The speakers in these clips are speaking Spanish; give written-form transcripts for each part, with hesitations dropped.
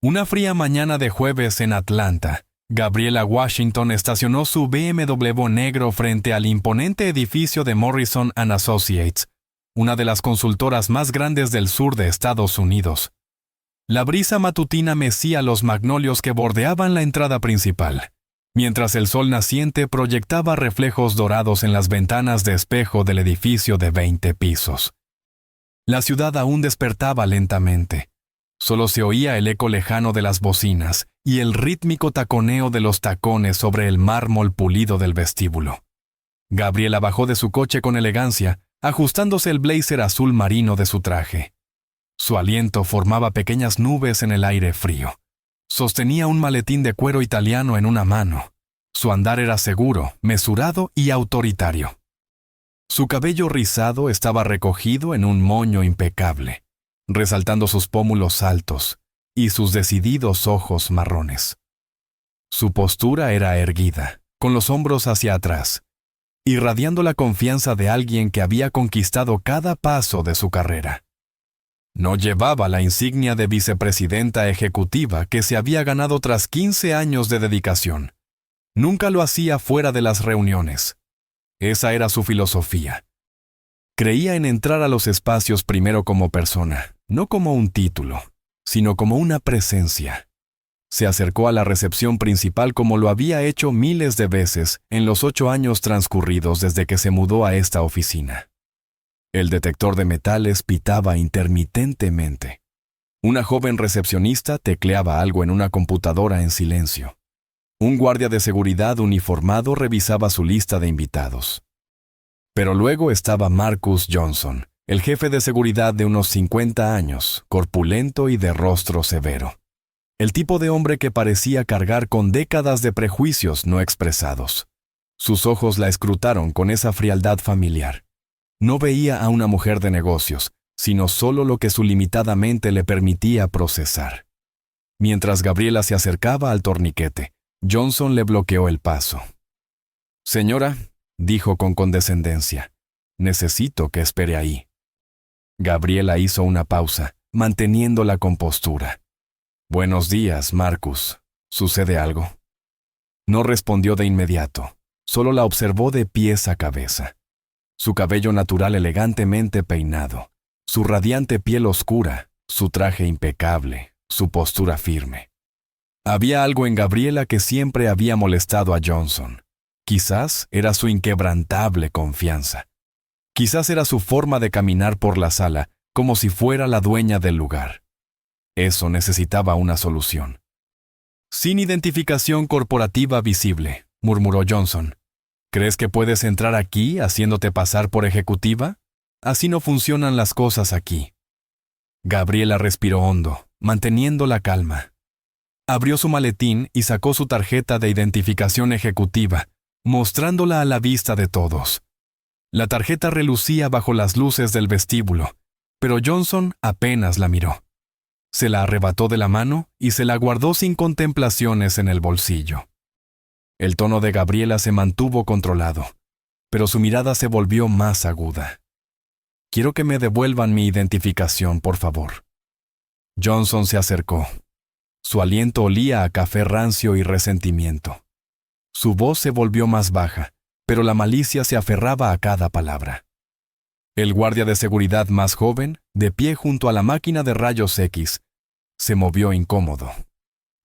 Una fría mañana de jueves en Atlanta, Gabriela Washington estacionó su BMW negro frente al imponente edificio de Morrison & Associates, una de las consultoras más grandes del sur de Estados Unidos. La brisa matutina mecía los magnolios que bordeaban la entrada principal, mientras el sol naciente proyectaba reflejos dorados en las ventanas de espejo del edificio de 20 pisos. La ciudad aún despertaba lentamente. Solo se oía el eco lejano de las bocinas y el rítmico taconeo de los tacones sobre el mármol pulido del vestíbulo. Gabriela bajó de su coche con elegancia, ajustándose el blazer azul marino de su traje. Su aliento formaba pequeñas nubes en el aire frío. Sostenía un maletín de cuero italiano en una mano. Su andar era seguro, mesurado y autoritario. Su cabello rizado estaba recogido en un moño impecable, resaltando sus pómulos altos y sus decididos ojos marrones. Su postura era erguida, con los hombros hacia atrás, irradiando la confianza de alguien que había conquistado cada paso de su carrera. No llevaba la insignia de vicepresidenta ejecutiva que se había ganado tras 15 años de dedicación. Nunca lo hacía fuera de las reuniones. Esa era su filosofía. Creía en entrar a los espacios primero como persona, no como un título, sino como una presencia. Se acercó a la recepción principal como lo había hecho miles de veces en los 8 años transcurridos desde que se mudó a esta oficina. El detector de metales pitaba intermitentemente. Una joven recepcionista tecleaba algo en una computadora en silencio. Un guardia de seguridad uniformado revisaba su lista de invitados. Pero luego estaba Marcus Johnson, el jefe de seguridad de unos 50 años, corpulento y de rostro severo. El tipo de hombre que parecía cargar con décadas de prejuicios no expresados. Sus ojos la escrutaron con esa frialdad familiar. No veía a una mujer de negocios, sino solo lo que su limitada mente le permitía procesar. Mientras Gabriela se acercaba al torniquete, Johnson le bloqueó el paso. «Señora», dijo con condescendencia, «necesito que espere ahí». Gabriela hizo una pausa, manteniendo la compostura. «Buenos días, Marcus. ¿Sucede algo?» No respondió de inmediato, solo la observó de pies a cabeza. Su cabello natural elegantemente peinado, su radiante piel oscura, su traje impecable, su postura firme. Había algo en Gabriela que siempre había molestado a Johnson. Quizás era su inquebrantable confianza. Quizás era su forma de caminar por la sala como si fuera la dueña del lugar. Eso necesitaba una solución. «Sin identificación corporativa visible», murmuró Johnson. «¿Crees que puedes entrar aquí haciéndote pasar por ejecutiva? Así no funcionan las cosas aquí». Gabriela respiró hondo, manteniendo la calma. Abrió su maletín y sacó su tarjeta de identificación ejecutiva, mostrándola a la vista de todos. La tarjeta relucía bajo las luces del vestíbulo, pero Johnson apenas la miró. Se la arrebató de la mano y se la guardó sin contemplaciones en el bolsillo. El tono de Gabriela se mantuvo controlado, pero su mirada se volvió más aguda. «Quiero que me devuelvan mi identificación, por favor». Johnson se acercó. Su aliento olía a café rancio y resentimiento. Su voz se volvió más baja, pero la malicia se aferraba a cada palabra. El guardia de seguridad más joven, de pie junto a la máquina de rayos X, se movió incómodo.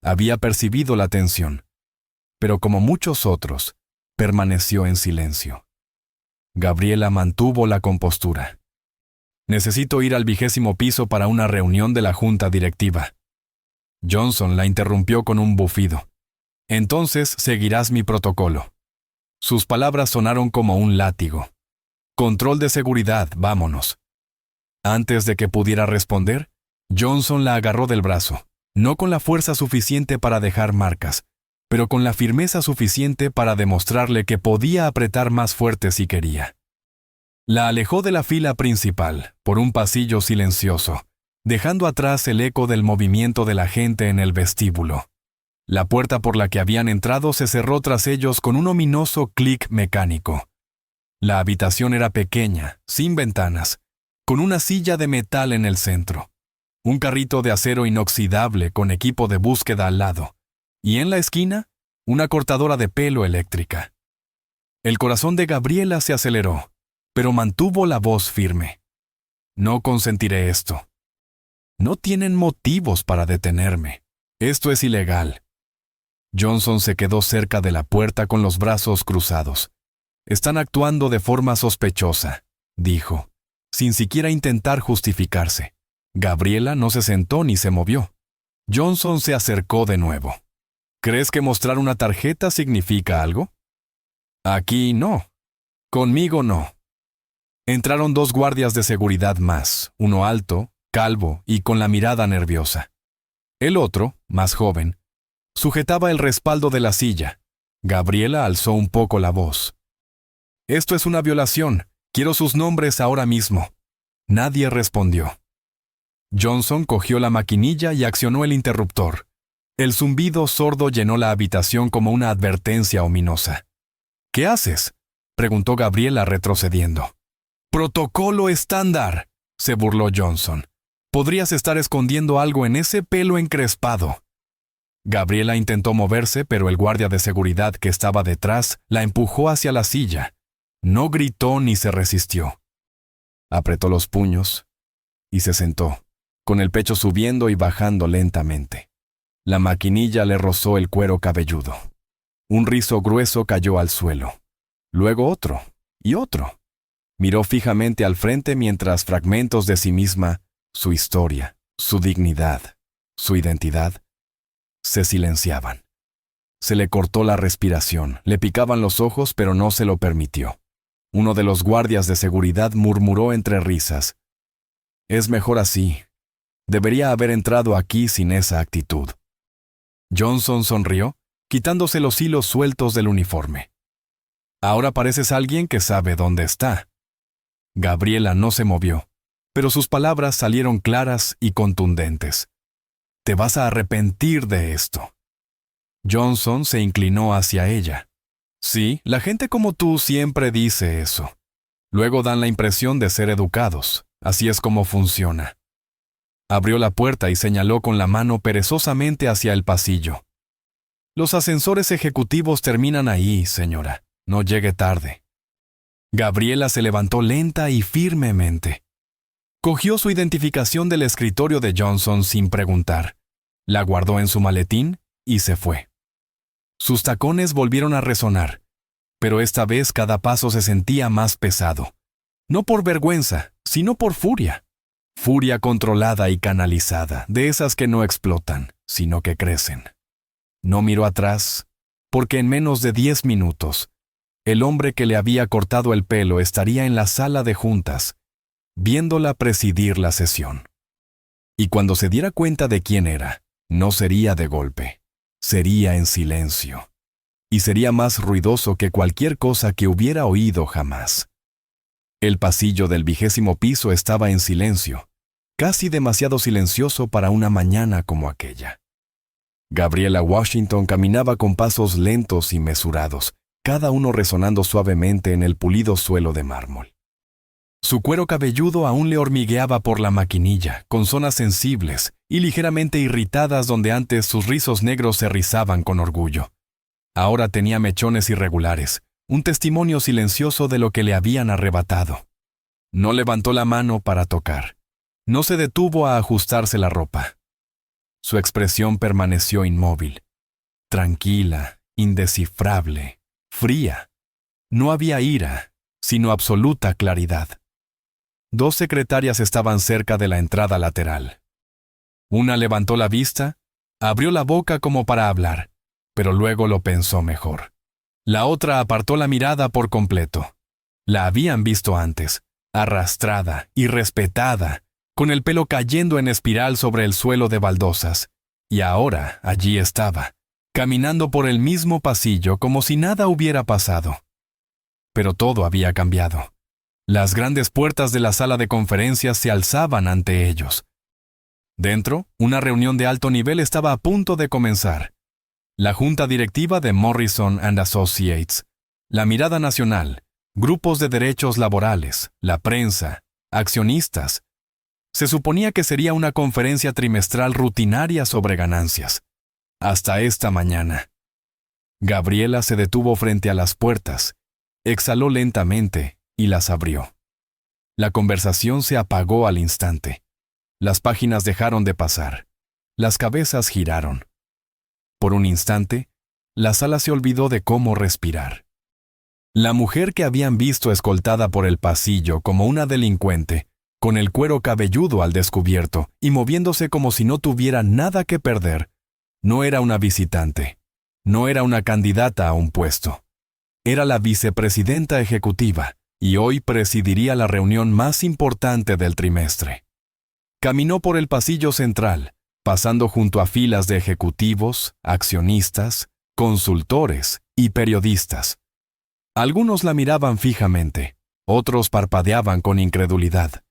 Había percibido la tensión, pero como muchos otros, permaneció en silencio. Gabriela mantuvo la compostura. «Necesito ir al 20º piso para una reunión de la junta directiva». Johnson la interrumpió con un bufido. «Entonces seguirás mi protocolo». Sus palabras sonaron como un látigo. «Control de seguridad, vámonos». Antes de que pudiera responder, Johnson la agarró del brazo, no con la fuerza suficiente para dejar marcas, pero con la firmeza suficiente para demostrarle que podía apretar más fuerte si quería. La alejó de la fila principal, por un pasillo silencioso, dejando atrás el eco del movimiento de la gente en el vestíbulo. La puerta por la que habían entrado se cerró tras ellos con un ominoso clic mecánico. La habitación era pequeña, sin ventanas, con una silla de metal en el centro. un carrito de acero inoxidable con equipo de búsqueda al lado, y en la esquina, una cortadora de pelo eléctrica. El corazón de Gabriela se aceleró, pero mantuvo la voz firme. No consentiré esto. No tienen motivos para detenerme. Esto es ilegal. Johnson se quedó cerca de la puerta con los brazos cruzados. Están actuando de forma sospechosa, dijo, sin siquiera intentar justificarse. Gabriela no se sentó ni se movió. Johnson se acercó de nuevo. ¿Crees que mostrar una tarjeta significa algo? Aquí no. Conmigo no. Entraron 2 guardias de seguridad más, uno alto, calvo y con la mirada nerviosa. El otro, más joven, sujetaba el respaldo de la silla. Gabriela alzó un poco la voz. Esto es una violación. Quiero sus nombres ahora mismo. Nadie respondió. Johnson cogió la maquinilla y accionó el interruptor. El zumbido sordo llenó la habitación como una advertencia ominosa. ¿Qué haces?, preguntó Gabriela retrocediendo. «Protocolo estándar», se burló Johnson. «Podrías estar escondiendo algo en ese pelo encrespado». Gabriela intentó moverse, pero el guardia de seguridad que estaba detrás la empujó hacia la silla. No gritó ni se resistió. Apretó los puños y se sentó, con el pecho subiendo y bajando lentamente. La maquinilla le rozó el cuero cabelludo. Un rizo grueso cayó al suelo. Luego otro y otro. Miró fijamente al frente mientras fragmentos de sí misma, su historia, su dignidad, su identidad, se silenciaban. Se le cortó la respiración, le picaban los ojos, pero no se lo permitió. Uno de los guardias de seguridad murmuró entre risas. «Es mejor así. Debería haber entrado aquí sin esa actitud». Johnson sonrió, quitándose los hilos sueltos del uniforme. «Ahora pareces alguien que sabe dónde está». Gabriela no se movió, pero sus palabras salieron claras y contundentes. «Te vas a arrepentir de esto». Johnson se inclinó hacia ella. «Sí, la gente como tú siempre dice eso. Luego dan la impresión de ser educados. Así es como funciona». Abrió la puerta y señaló con la mano perezosamente hacia el pasillo. «Los ascensores ejecutivos terminan ahí, señora. No llegue tarde». Gabriela se levantó lenta y firmemente. Cogió su identificación del escritorio de Johnson sin preguntar. La guardó en su maletín y se fue. Sus tacones volvieron a resonar, pero esta vez cada paso se sentía más pesado. No por vergüenza, sino por furia. Furia controlada y canalizada, de esas que no explotan, sino que crecen. No miró atrás, porque en menos de 10 minutos, el hombre que le había cortado el pelo estaría en la sala de juntas, viéndola presidir la sesión. Y cuando se diera cuenta de quién era, no sería de golpe, sería en silencio. Y sería más ruidoso que cualquier cosa que hubiera oído jamás. El pasillo del 20º piso estaba en silencio, casi demasiado silencioso para una mañana como aquella. Gabriela Washington caminaba con pasos lentos y mesurados, cada uno resonando suavemente en el pulido suelo de mármol. Su cuero cabelludo aún le hormigueaba por la maquinilla, con zonas sensibles y ligeramente irritadas donde antes sus rizos negros se rizaban con orgullo. Ahora tenía mechones irregulares, un testimonio silencioso de lo que le habían arrebatado. No levantó la mano para tocar. No se detuvo a ajustarse la ropa. Su expresión permaneció inmóvil, tranquila, indescifrable, fría. No había ira, sino absoluta claridad. 2 secretarias estaban cerca de la entrada lateral. Una levantó la vista, abrió la boca como para hablar, pero luego lo pensó mejor. La otra apartó la mirada por completo. La habían visto antes, arrastrada, irrespetada, con el pelo cayendo en espiral sobre el suelo de baldosas, y ahora allí estaba, caminando por el mismo pasillo como si nada hubiera pasado. Pero todo había cambiado. Las grandes puertas de la sala de conferencias se alzaban ante ellos. Dentro, una reunión de alto nivel estaba a punto de comenzar. La junta directiva de Morrison & Associates, la Mirada Nacional, grupos de derechos laborales, la prensa, accionistas. Se suponía que sería una conferencia trimestral rutinaria sobre ganancias. Hasta esta mañana. Gabriela se detuvo frente a las puertas, exhaló lentamente y las abrió. La conversación se apagó al instante. Las páginas dejaron de pasar. Las cabezas giraron. Por un instante, la sala se olvidó de cómo respirar. La mujer que habían visto escoltada por el pasillo como una delincuente, con el cuero cabelludo al descubierto y moviéndose como si no tuviera nada que perder, no era una visitante, no era una candidata a un puesto. Era la vicepresidenta ejecutiva y hoy presidiría la reunión más importante del trimestre. Caminó por el pasillo central, pasando junto a filas de ejecutivos, accionistas, consultores y periodistas. Algunos la miraban fijamente, otros parpadeaban con incredulidad.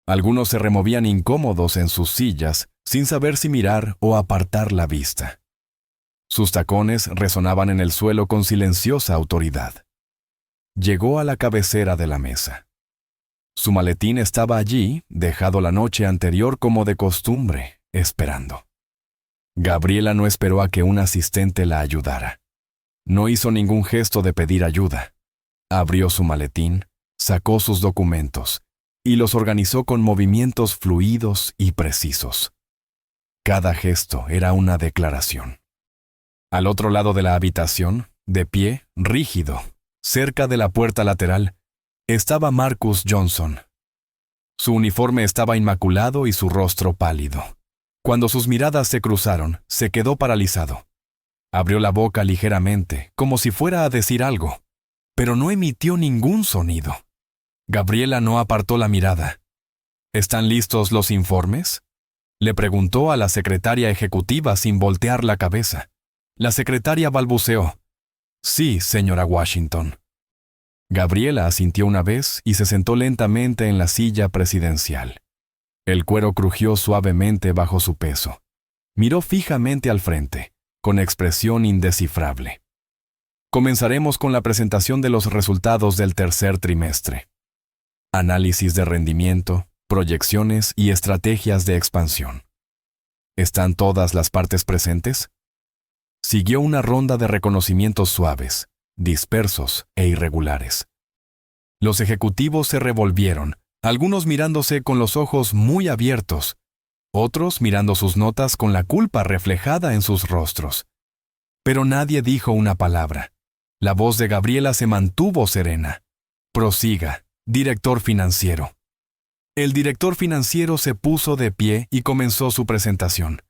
Algunos se removían incómodos en sus sillas, sin saber si mirar o apartar la vista. Sus tacones resonaban en el suelo con silenciosa autoridad. Llegó a la cabecera de la mesa. Su maletín estaba allí, dejado la noche anterior como de costumbre, esperando. Gabriela no esperó a que un asistente la ayudara. No hizo ningún gesto de pedir ayuda. Abrió su maletín, sacó sus documentos y los organizó con movimientos fluidos y precisos. Cada gesto era una declaración. Al otro lado de la habitación, de pie, rígido, cerca de la puerta lateral, estaba Marcus Johnson. Su uniforme estaba inmaculado y su rostro pálido. Cuando sus miradas se cruzaron, se quedó paralizado. Abrió la boca ligeramente, como si fuera a decir algo, pero no emitió ningún sonido. Gabriela no apartó la mirada. ¿Están listos los informes?, le preguntó a la secretaria ejecutiva sin voltear la cabeza. La secretaria balbuceó. Sí, señora Washington. Gabriela asintió una vez y se sentó lentamente en la silla presidencial. El cuero crujió suavemente bajo su peso. Miró fijamente al frente, con expresión indescifrable. Comenzaremos con la presentación de los resultados del tercer trimestre. Análisis de rendimiento, proyecciones y estrategias de expansión. ¿Están todas las partes presentes? Siguió una ronda de reconocimientos suaves, dispersos e irregulares. Los ejecutivos se revolvieron, algunos mirándose con los ojos muy abiertos, otros mirando sus notas con la culpa reflejada en sus rostros. Pero nadie dijo una palabra. La voz de Gabriela se mantuvo serena. Prosiga, director financiero. El director financiero se puso de pie y comenzó su presentación.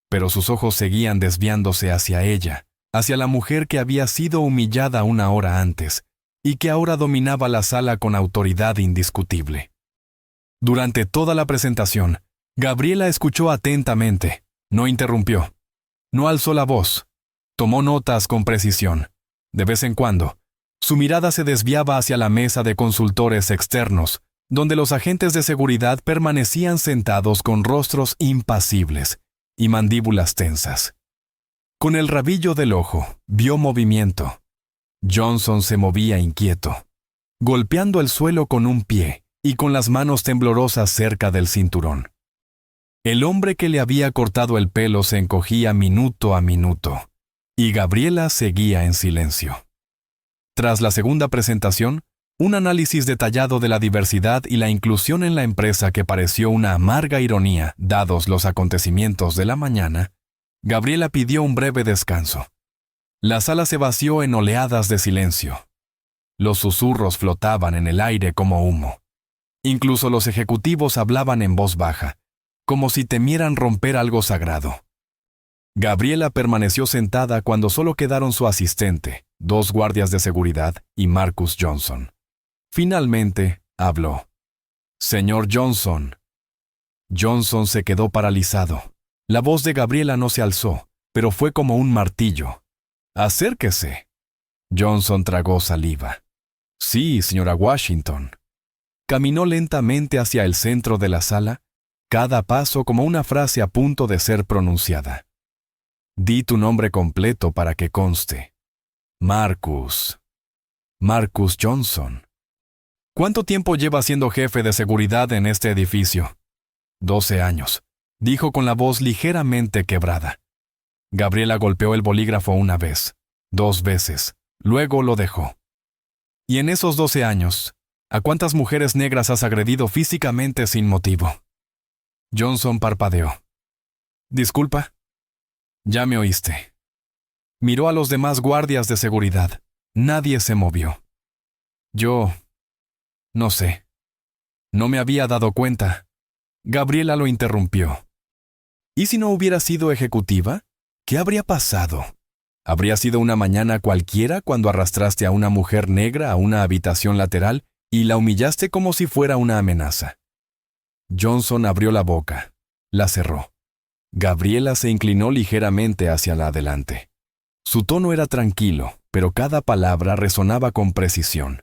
Pero sus ojos seguían desviándose hacia ella, hacia la mujer que había sido humillada una hora antes y que ahora dominaba la sala con autoridad indiscutible. Durante toda la presentación, Gabriela escuchó atentamente, no interrumpió, no alzó la voz, tomó notas con precisión. De vez en cuando, su mirada se desviaba hacia la mesa de consultores externos, donde los agentes de seguridad permanecían sentados con rostros impasibles y mandíbulas tensas. Con el rabillo del ojo, vio movimiento. Johnson se movía inquieto, golpeando el suelo con un pie y con las manos temblorosas cerca del cinturón. El hombre que le había cortado el pelo se encogía minuto a minuto, y Gabriela seguía en silencio. Tras la segunda presentación, un análisis detallado de la diversidad y la inclusión en la empresa que pareció una amarga ironía, dados los acontecimientos de la mañana, Gabriela pidió un breve descanso. La sala se vació en oleadas de silencio. Los susurros flotaban en el aire como humo. Incluso los ejecutivos hablaban en voz baja, como si temieran romper algo sagrado. Gabriela permaneció sentada cuando solo quedaron su asistente, 2 guardias de seguridad y Marcus Johnson. Finalmente, habló. Señor Johnson. Johnson se quedó paralizado. La voz de Gabriela no se alzó, pero fue como un martillo. Acérquese. Johnson tragó saliva. Sí, señora Washington. Caminó lentamente hacia el centro de la sala, cada paso como una frase a punto de ser pronunciada. Di tu nombre completo para que conste. Marcus Johnson. ¿Cuánto tiempo lleva siendo jefe de seguridad en este edificio? 12 años, dijo con la voz ligeramente quebrada. Gabriela golpeó el bolígrafo una vez, 2 veces, luego lo dejó. Y en esos 12 años, ¿a cuántas mujeres negras has agredido físicamente sin motivo? Johnson parpadeó. ¿Disculpa? Ya me oíste. Miró a los demás guardias de seguridad. Nadie se movió. Yo... no sé. No me había dado cuenta. Gabriela lo interrumpió. ¿Y si no hubiera sido ejecutiva? ¿Qué habría pasado? ¿Habría sido una mañana cualquiera cuando arrastraste a una mujer negra a una habitación lateral y la humillaste como si fuera una amenaza? Johnson abrió la boca. La cerró. Gabriela se inclinó ligeramente hacia la adelante. Su tono era tranquilo, pero cada palabra resonaba con precisión.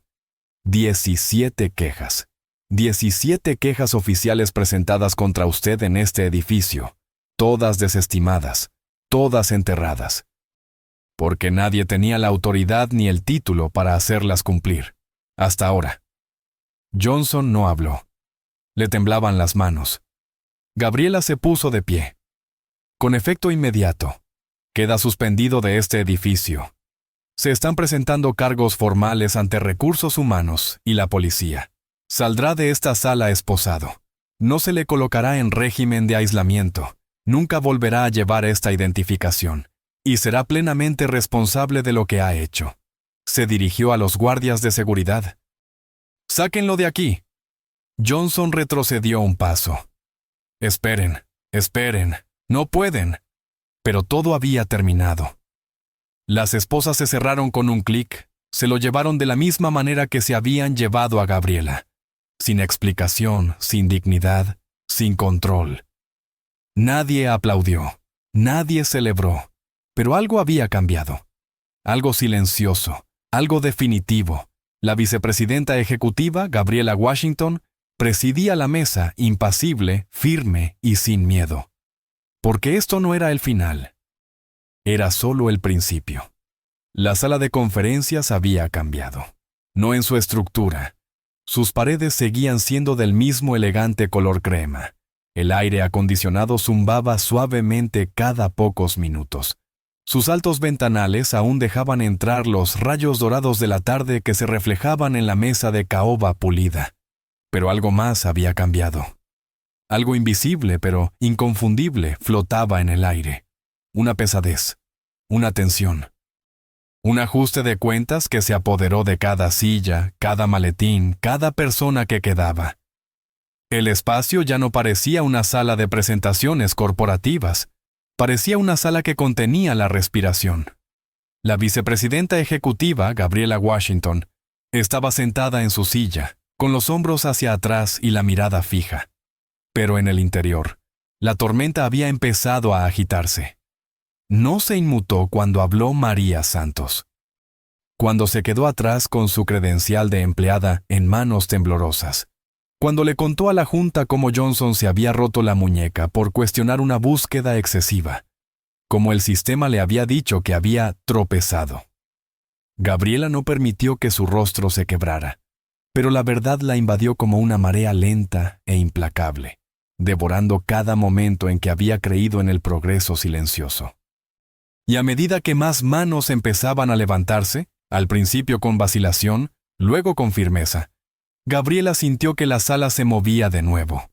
17 quejas. 17 quejas oficiales presentadas contra usted en este edificio, todas desestimadas, todas enterradas. Porque nadie tenía la autoridad ni el título para hacerlas cumplir. Hasta ahora. Johnson no habló. Le temblaban las manos. Gabriela se puso de pie. Con efecto inmediato. Queda suspendido de este edificio. Se están presentando cargos formales ante Recursos Humanos y la policía. Saldrá de esta sala esposado. No se le colocará en régimen de aislamiento. Nunca volverá a llevar esta identificación. Y será plenamente responsable de lo que ha hecho. Se dirigió a los guardias de seguridad. ¡Sáquenlo de aquí! Johnson retrocedió un paso. Esperen, esperen, no pueden. Pero todo había terminado. Las esposas se cerraron con un clic, se lo llevaron de la misma manera que se habían llevado a Gabriela. Sin explicación, sin dignidad, sin control. Nadie aplaudió, nadie celebró, pero algo había cambiado. Algo silencioso, algo definitivo. La vicepresidenta ejecutiva, Gabriela Washington, presidía la mesa impasible, firme y sin miedo. Porque esto no era el final. Era solo el principio. La sala de conferencias había cambiado. No en su estructura. Sus paredes seguían siendo del mismo elegante color crema. El aire acondicionado zumbaba suavemente cada pocos minutos. Sus altos ventanales aún dejaban entrar los rayos dorados de la tarde que se reflejaban en la mesa de caoba pulida. Pero algo más había cambiado. Algo invisible pero inconfundible flotaba en el aire. Una pesadez, una tensión. Un ajuste de cuentas que se apoderó de cada silla, cada maletín, cada persona que quedaba. El espacio ya no parecía una sala de presentaciones corporativas. Parecía una sala que contenía la respiración. La vicepresidenta ejecutiva, Gabriela Washington, estaba sentada en su silla, con los hombros hacia atrás y la mirada fija. Pero en el interior, la tormenta había empezado a agitarse. No se inmutó cuando habló María Santos. Cuando se quedó atrás con su credencial de empleada en manos temblorosas. Cuando le contó a la Junta cómo Johnson se había roto la muñeca por cuestionar una búsqueda excesiva. Como el sistema le había dicho que había tropezado. Gabriela no permitió que su rostro se quebrara. Pero la verdad la invadió como una marea lenta e implacable, devorando cada momento en que había creído en el progreso silencioso. Y a medida que más manos empezaban a levantarse, al principio con vacilación, luego con firmeza, Gabriela sintió que la sala se movía de nuevo.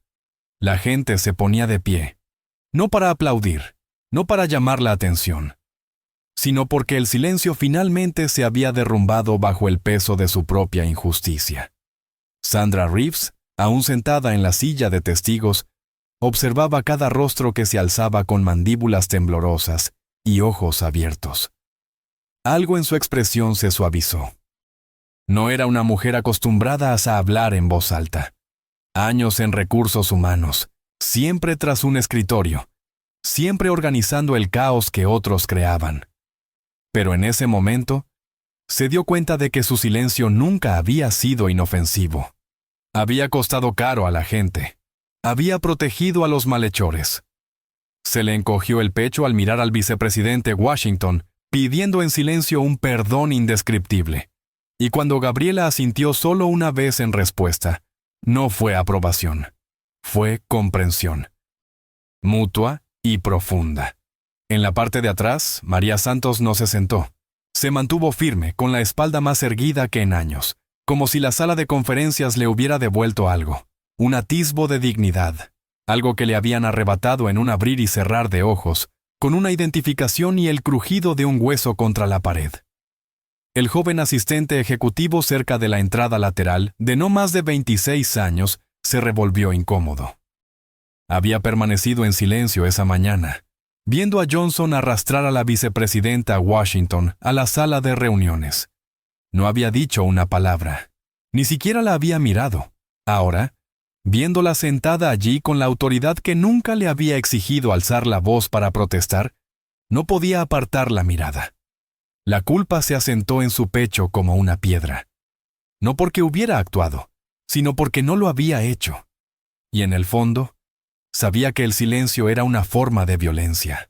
La gente se ponía de pie, no para aplaudir, no para llamar la atención, sino porque el silencio finalmente se había derrumbado bajo el peso de su propia injusticia. Sandra Reeves, aún sentada en la silla de testigos, observaba cada rostro que se alzaba con mandíbulas temblorosas y ojos abiertos. Algo en su expresión se suavizó. No era una mujer acostumbrada a hablar en voz alta. Años en recursos humanos, siempre tras un escritorio, siempre organizando el caos que otros creaban. Pero en ese momento, se dio cuenta de que su silencio nunca había sido inofensivo. Había costado caro a la gente. Había protegido a los malhechores. Se le encogió el pecho al mirar al vicepresidente Washington, pidiendo en silencio un perdón indescriptible. Y cuando Gabriela asintió solo una vez en respuesta, no fue aprobación. Fue comprensión. Mutua y profunda. En la parte de atrás, María Santos no se sentó. Se mantuvo firme, con la espalda más erguida que en años, como si la sala de conferencias le hubiera devuelto algo, un atisbo de dignidad, algo que le habían arrebatado en un abrir y cerrar de ojos, con una identificación y el crujido de un hueso contra la pared. El joven asistente ejecutivo cerca de la entrada lateral, de no más de 26 años, se revolvió incómodo. Había permanecido en silencio esa mañana, viendo a Johnson arrastrar a la vicepresidenta Washington a la sala de reuniones. No había dicho una palabra, ni siquiera la había mirado. Ahora, viéndola sentada allí con la autoridad que nunca le había exigido alzar la voz para protestar, no podía apartar la mirada. La culpa se asentó en su pecho como una piedra. No porque hubiera actuado, sino porque no lo había hecho. Y en el fondo, sabía que el silencio era una forma de violencia.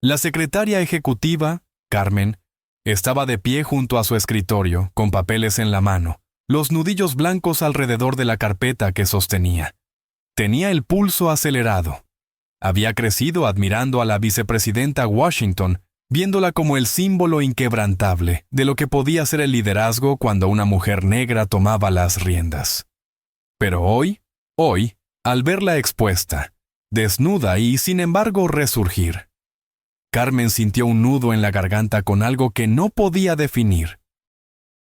La secretaria ejecutiva, Carmen, estaba de pie junto a su escritorio, con papeles en la mano, los nudillos blancos alrededor de la carpeta que sostenía. Tenía el pulso acelerado. Había crecido admirando a la vicepresidenta Washington, viéndola como el símbolo inquebrantable de lo que podía ser el liderazgo cuando una mujer negra tomaba las riendas. Pero hoy, al verla expuesta, desnuda y, sin embargo, resurgir, Carmen sintió un nudo en la garganta con algo que no podía definir.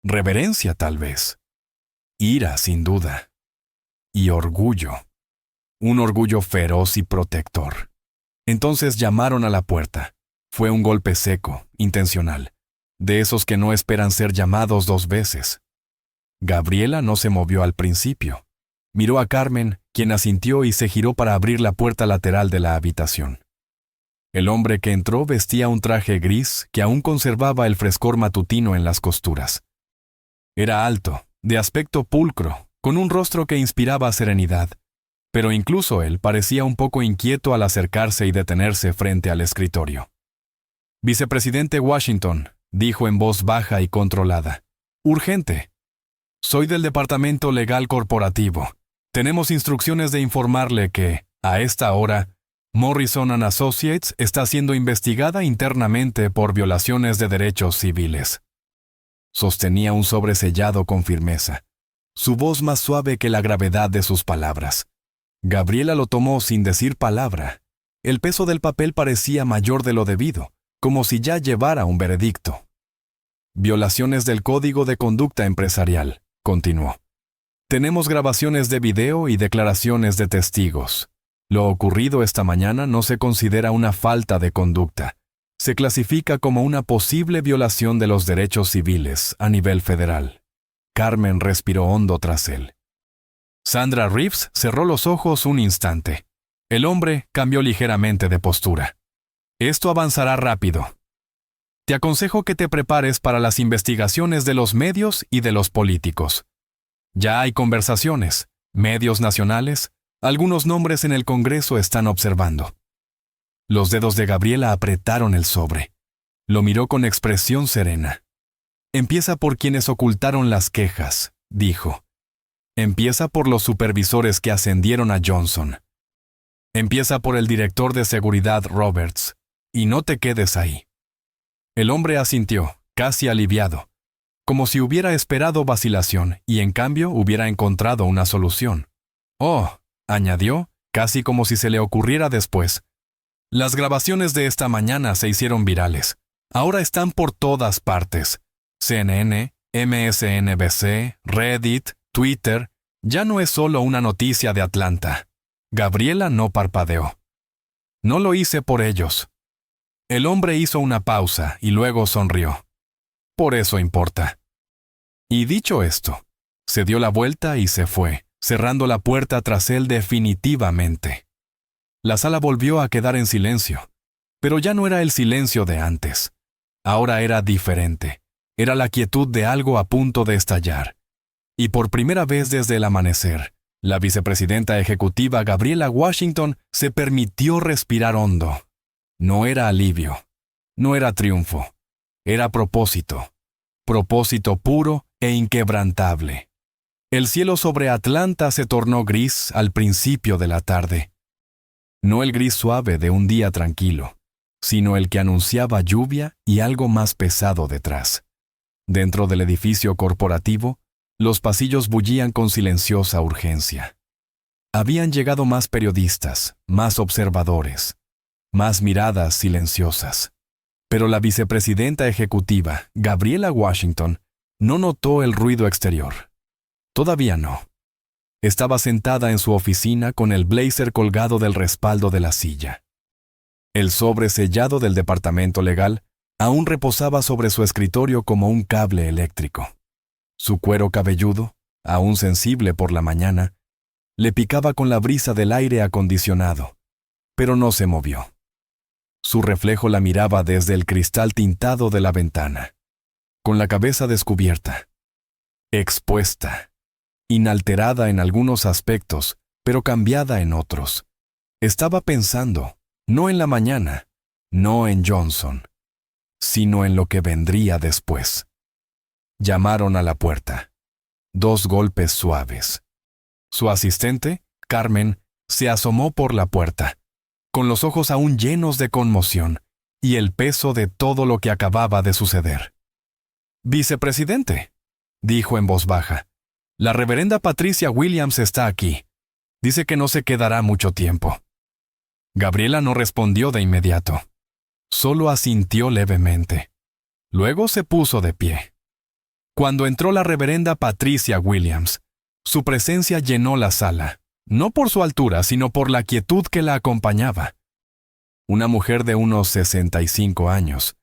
Reverencia, tal vez. Ira, sin duda. Y orgullo. Un orgullo feroz y protector. Entonces llamaron a la puerta. Fue un golpe seco, intencional, de esos que no esperan ser llamados 2 veces. Gabriela no se movió al principio. Miró a Carmen, quien asintió y se giró para abrir la puerta lateral de la habitación. El hombre que entró vestía un traje gris que aún conservaba el frescor matutino en las costuras. Era alto, de aspecto pulcro, con un rostro que inspiraba serenidad, pero incluso él parecía un poco inquieto al acercarse y detenerse frente al escritorio. «Vicepresidente Washington», dijo en voz baja y controlada. «Urgente. Soy del Departamento Legal Corporativo. Tenemos instrucciones de informarle que, a esta hora, Morrison & Associates está siendo investigada internamente por violaciones de derechos civiles». Sostenía un sobre sellado con firmeza, su voz más suave que la gravedad de sus palabras. Gabriela lo tomó sin decir palabra. El peso del papel parecía mayor de lo debido, como si ya llevara un veredicto. «Violaciones del Código de Conducta Empresarial», continuó. «Tenemos grabaciones de video y declaraciones de testigos. Lo ocurrido esta mañana no se considera una falta de conducta. Se clasifica como una posible violación de los derechos civiles a nivel federal». Carmen respiró hondo tras él. Sandra Reeves cerró los ojos un instante. El hombre cambió ligeramente de postura. «Esto avanzará rápido. Te aconsejo que te prepares para las investigaciones de los medios y de los políticos. Ya hay conversaciones, medios nacionales, algunos nombres en el Congreso están observando». Los dedos de Gabriela apretaron el sobre. Lo miró con expresión serena. «Empieza por quienes ocultaron las quejas», dijo. «Empieza por los supervisores que ascendieron a Johnson. Empieza por el director de seguridad Roberts. Y no te quedes ahí». El hombre asintió, casi aliviado, como si hubiera esperado vacilación y en cambio hubiera encontrado una solución. «Oh», añadió, casi como si se le ocurriera después. «Las grabaciones de esta mañana se hicieron virales. Ahora están por todas partes. CNN, MSNBC, Reddit, Twitter. Ya no es solo una noticia de Atlanta». Gabriela no parpadeó. «No lo hice por ellos». El hombre hizo una pausa y luego sonrió. «Por eso importa». Y dicho esto, se dio la vuelta y se fue, cerrando la puerta tras él definitivamente. La sala volvió a quedar en silencio, pero ya no era el silencio de antes. Ahora era diferente. Era la quietud de algo a punto de estallar. Y por primera vez desde el amanecer, la vicepresidenta ejecutiva Gabriela Washington se permitió respirar hondo. No era alivio, no era triunfo, era propósito. Propósito puro e inquebrantable. El cielo sobre Atlanta se tornó gris al principio de la tarde. No el gris suave de un día tranquilo, sino el que anunciaba lluvia y algo más pesado detrás. Dentro del edificio corporativo, los pasillos bullían con silenciosa urgencia. Habían llegado más periodistas, más observadores, más miradas silenciosas. Pero la vicepresidenta ejecutiva, Gabriela Washington, no notó el ruido exterior. Todavía no. Estaba sentada en su oficina con el blazer colgado del respaldo de la silla. El sobre sellado del departamento legal aún reposaba sobre su escritorio como un cable eléctrico. Su cuero cabelludo, aún sensible por la mañana, le picaba con la brisa del aire acondicionado, pero no se movió. Su reflejo la miraba desde el cristal tintado de la ventana, con la cabeza descubierta, expuesta, inalterada en algunos aspectos, pero cambiada en otros. Estaba pensando, no en la mañana, no en Johnson, sino en lo que vendría después. Llamaron a la puerta. 2 golpes suaves. Su asistente, Carmen, se asomó por la puerta, con los ojos aún llenos de conmoción y el peso de todo lo que acababa de suceder. «Vicepresidente», dijo en voz baja, «la reverenda Patricia Williams está aquí. Dice que no se quedará mucho tiempo». Gabriela no respondió de inmediato. Solo asintió levemente. Luego se puso de pie. Cuando entró la reverenda Patricia Williams, su presencia llenó la sala, no por su altura, sino por la quietud que la acompañaba. Una mujer de unos 65 años,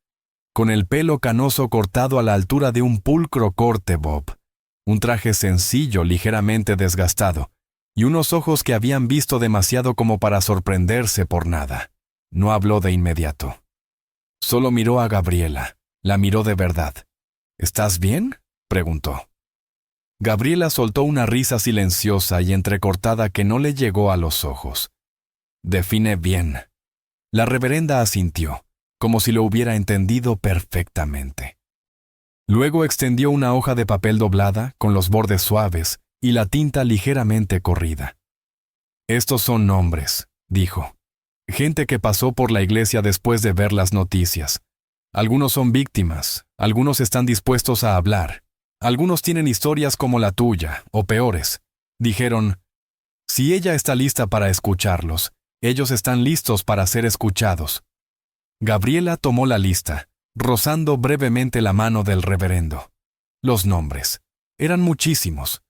con el pelo canoso cortado a la altura de un pulcro corte bob, un traje sencillo ligeramente desgastado, y unos ojos que habían visto demasiado como para sorprenderse por nada. No habló de inmediato. Solo miró a Gabriela, la miró de verdad. «¿Estás bien?», preguntó. Gabriela soltó una risa silenciosa y entrecortada que no le llegó a los ojos. «Define bien». La reverenda asintió, como si lo hubiera entendido perfectamente. Luego extendió una hoja de papel doblada, con los bordes suaves y la tinta ligeramente corrida. «Estos son nombres», dijo. «Gente que pasó por la iglesia después de ver las noticias. Algunos son víctimas, algunos están dispuestos a hablar. Algunos tienen historias como la tuya, o peores. Dijeron, si ella está lista para escucharlos, ellos están listos para ser escuchados». Gabriela tomó la lista, rozando brevemente la mano del reverendo. Los nombres. Eran muchísimos.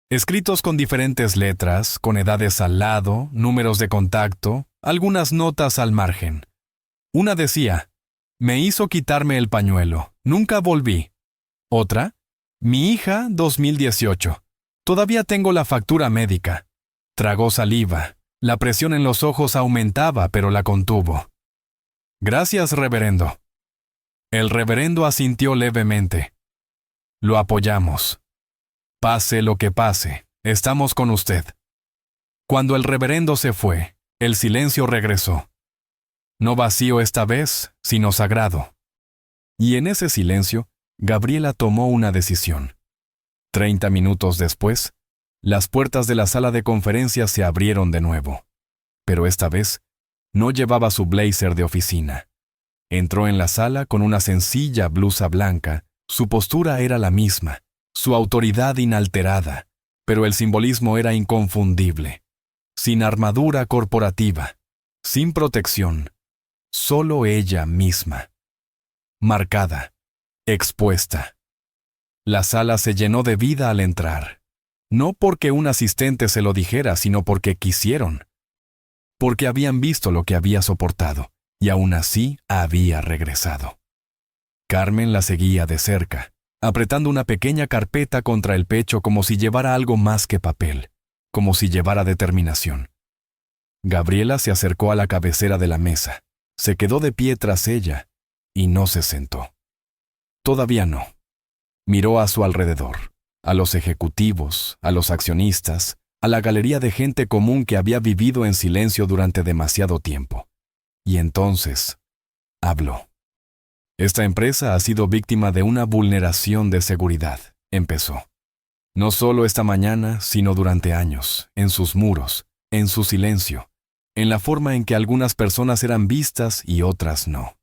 Escritos con diferentes letras, con edades al lado, números de contacto, algunas notas al margen. Una decía, «Me hizo quitarme el pañuelo. Nunca volví». Otra, «Mi hija, 2018. Todavía tengo la factura médica». Tragó saliva. La presión en los ojos aumentaba, pero la contuvo. «Gracias, reverendo». El reverendo asintió levemente. «Lo apoyamos. Pase lo que pase, estamos con usted». Cuando el reverendo se fue, el silencio regresó. No vacío esta vez, sino sagrado. Y en ese silencio, Gabriela tomó una decisión. 30 minutos después, las puertas de la sala de conferencias se abrieron de nuevo. Pero esta vez, no llevaba su blazer de oficina. Entró en la sala con una sencilla blusa blanca. Su postura era la misma, su autoridad inalterada, pero el simbolismo era inconfundible. Sin armadura corporativa, sin protección, solo ella misma. Marcada, expuesta. La sala se llenó de vida al entrar. No porque un asistente se lo dijera, sino porque quisieron. Porque habían visto lo que había soportado, y aún así había regresado. Carmen la seguía de cerca, apretando una pequeña carpeta contra el pecho como si llevara algo más que papel, como si llevara determinación. Gabriela se acercó a la cabecera de la mesa, se quedó de pie tras ella, y no se sentó. Todavía no. Miró a su alrededor, a los ejecutivos, a los accionistas, a la galería de gente común que había vivido en silencio durante demasiado tiempo. Y entonces, habló. «Esta empresa ha sido víctima de una vulneración de seguridad», empezó. No solo esta mañana, sino durante años, en sus muros, en su silencio, en la forma en que algunas personas eran vistas y otras no.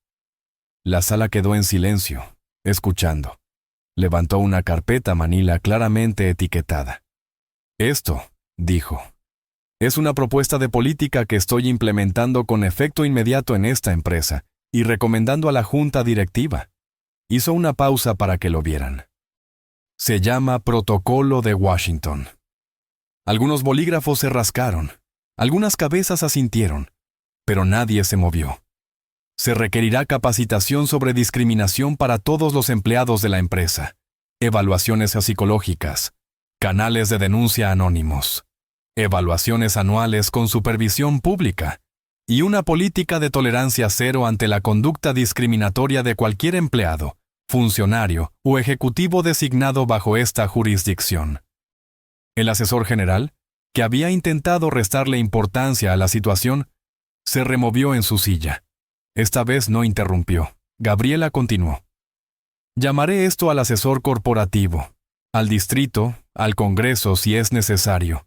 La sala quedó en silencio, escuchando. Levantó una carpeta manila claramente etiquetada. Esto, dijo, es una propuesta de política que estoy implementando con efecto inmediato en esta empresa y recomendando a la junta directiva. Hizo una pausa para que lo vieran. Se llama Protocolo de Washington. Algunos bolígrafos se rascaron, algunas cabezas asintieron, pero nadie se movió. Se requerirá capacitación sobre discriminación para todos los empleados de la empresa, evaluaciones psicológicas, canales de denuncia anónimos, evaluaciones anuales con supervisión pública y una política de tolerancia cero ante la conducta discriminatoria de cualquier empleado, funcionario o ejecutivo designado bajo esta jurisdicción. El asesor general, que había intentado restarle importancia a la situación, se removió en su silla. Esta vez no interrumpió. Gabriela continuó. Llamaré esto al asesor corporativo, al distrito, al Congreso si es necesario,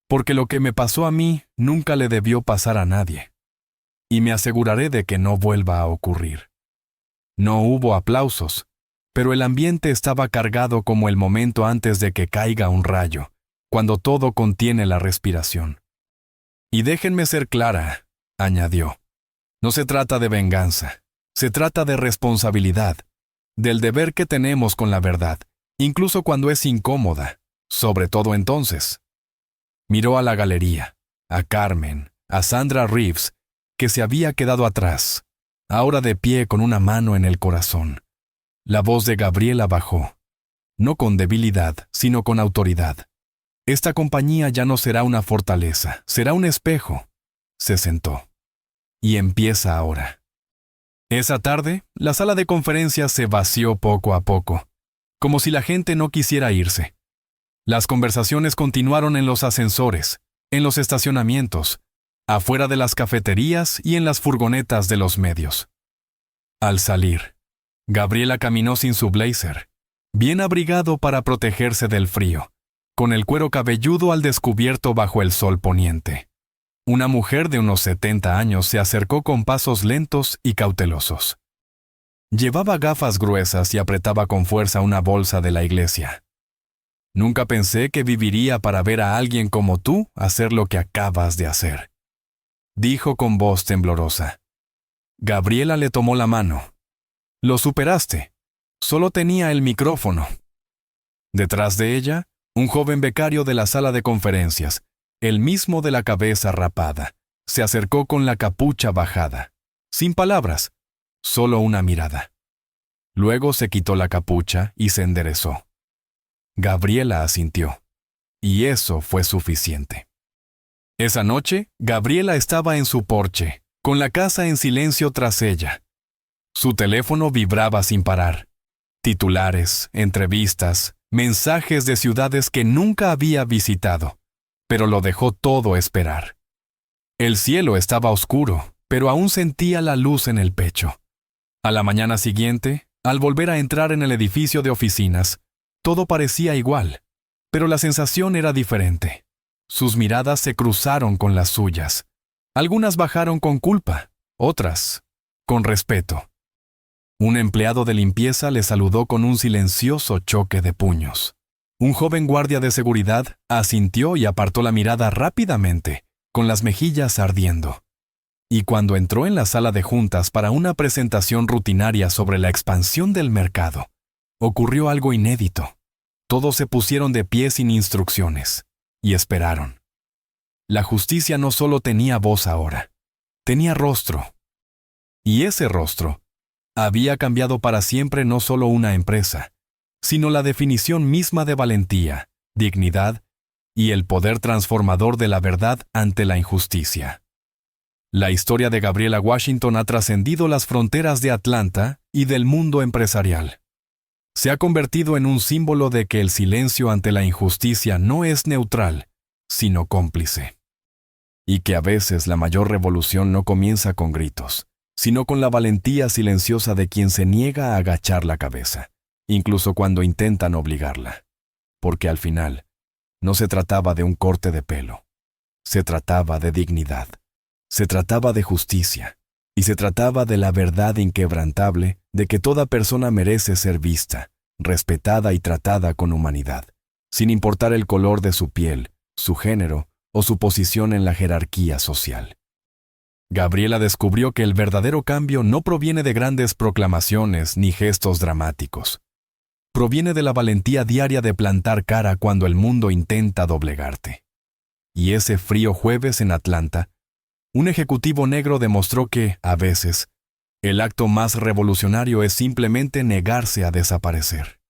porque lo que me pasó a mí nunca le debió pasar a nadie. Y me aseguraré de que no vuelva a ocurrir. No hubo aplausos, pero el ambiente estaba cargado como el momento antes de que caiga un rayo, cuando todo contiene la respiración. Y déjenme ser clara, añadió. No se trata de venganza, se trata de responsabilidad, del deber que tenemos con la verdad, incluso cuando es incómoda, sobre todo entonces. Miró a la galería, a Carmen, a Sandra Reeves, que se había quedado atrás, ahora de pie con una mano en el corazón. La voz de Gabriela bajó, no con debilidad, sino con autoridad. Esta compañía ya no será una fortaleza, será un espejo. Se sentó. Y empieza ahora. Esa tarde, la sala de conferencias se vació poco a poco, como si la gente no quisiera irse. Las conversaciones continuaron en los ascensores, en los estacionamientos, afuera de las cafeterías y en las furgonetas de los medios. Al salir, Gabriela caminó sin su blazer, bien abrigado para protegerse del frío, con el cuero cabelludo al descubierto bajo el sol poniente. Una mujer de unos 70 años se acercó con pasos lentos y cautelosos. Llevaba gafas gruesas y apretaba con fuerza una bolsa de la iglesia. Nunca pensé que viviría para ver a alguien como tú hacer lo que acabas de hacer, dijo con voz temblorosa. Gabriela le tomó la mano. Lo superaste. Solo tenía el micrófono. Detrás de ella, un joven becario de la sala de conferencias, el mismo de la cabeza rapada, se acercó con la capucha bajada, sin palabras, solo una mirada. Luego se quitó la capucha y se enderezó. Gabriela asintió, y eso fue suficiente. Esa noche, Gabriela estaba en su porche, con la casa en silencio tras ella. Su teléfono vibraba sin parar. Titulares, entrevistas, mensajes de ciudades que nunca había visitado, pero lo dejó todo esperar. El cielo estaba oscuro, pero aún sentía la luz en el pecho. A la mañana siguiente, al volver a entrar en el edificio de oficinas, todo parecía igual, pero la sensación era diferente. Sus miradas se cruzaron con las suyas. Algunas bajaron con culpa, otras con respeto. Un empleado de limpieza le saludó con un silencioso choque de puños. Un joven guardia de seguridad asintió y apartó la mirada rápidamente, con las mejillas ardiendo. Y cuando entró en la sala de juntas para una presentación rutinaria sobre la expansión del mercado, ocurrió algo inédito. Todos se pusieron de pie sin instrucciones, y esperaron. La justicia no solo tenía voz ahora, tenía rostro. Y ese rostro había cambiado para siempre no solo una empresa, sino la definición misma de valentía, dignidad y el poder transformador de la verdad ante la injusticia. La historia de Gabriela Washington ha trascendido las fronteras de Atlanta y del mundo empresarial. Se ha convertido en un símbolo de que el silencio ante la injusticia no es neutral, sino cómplice. Y que a veces la mayor revolución no comienza con gritos, sino con la valentía silenciosa de quien se niega a agachar la cabeza, incluso cuando intentan obligarla. porque al final no se trataba de un corte de pelo. Se trataba de dignidad. Se trataba de justicia. Y se trataba de la verdad inquebrantable de que toda persona merece ser vista, respetada y tratada con humanidad, sin importar el color de su piel, su género o su posición en la jerarquía social. Gabriela descubrió que el verdadero cambio no proviene de grandes proclamaciones ni gestos dramáticos. Proviene de la valentía diaria de plantar cara cuando el mundo intenta doblegarte. Y ese frío jueves en Atlanta, un ejecutivo negro demostró que, a veces, el acto más revolucionario es simplemente negarse a desaparecer.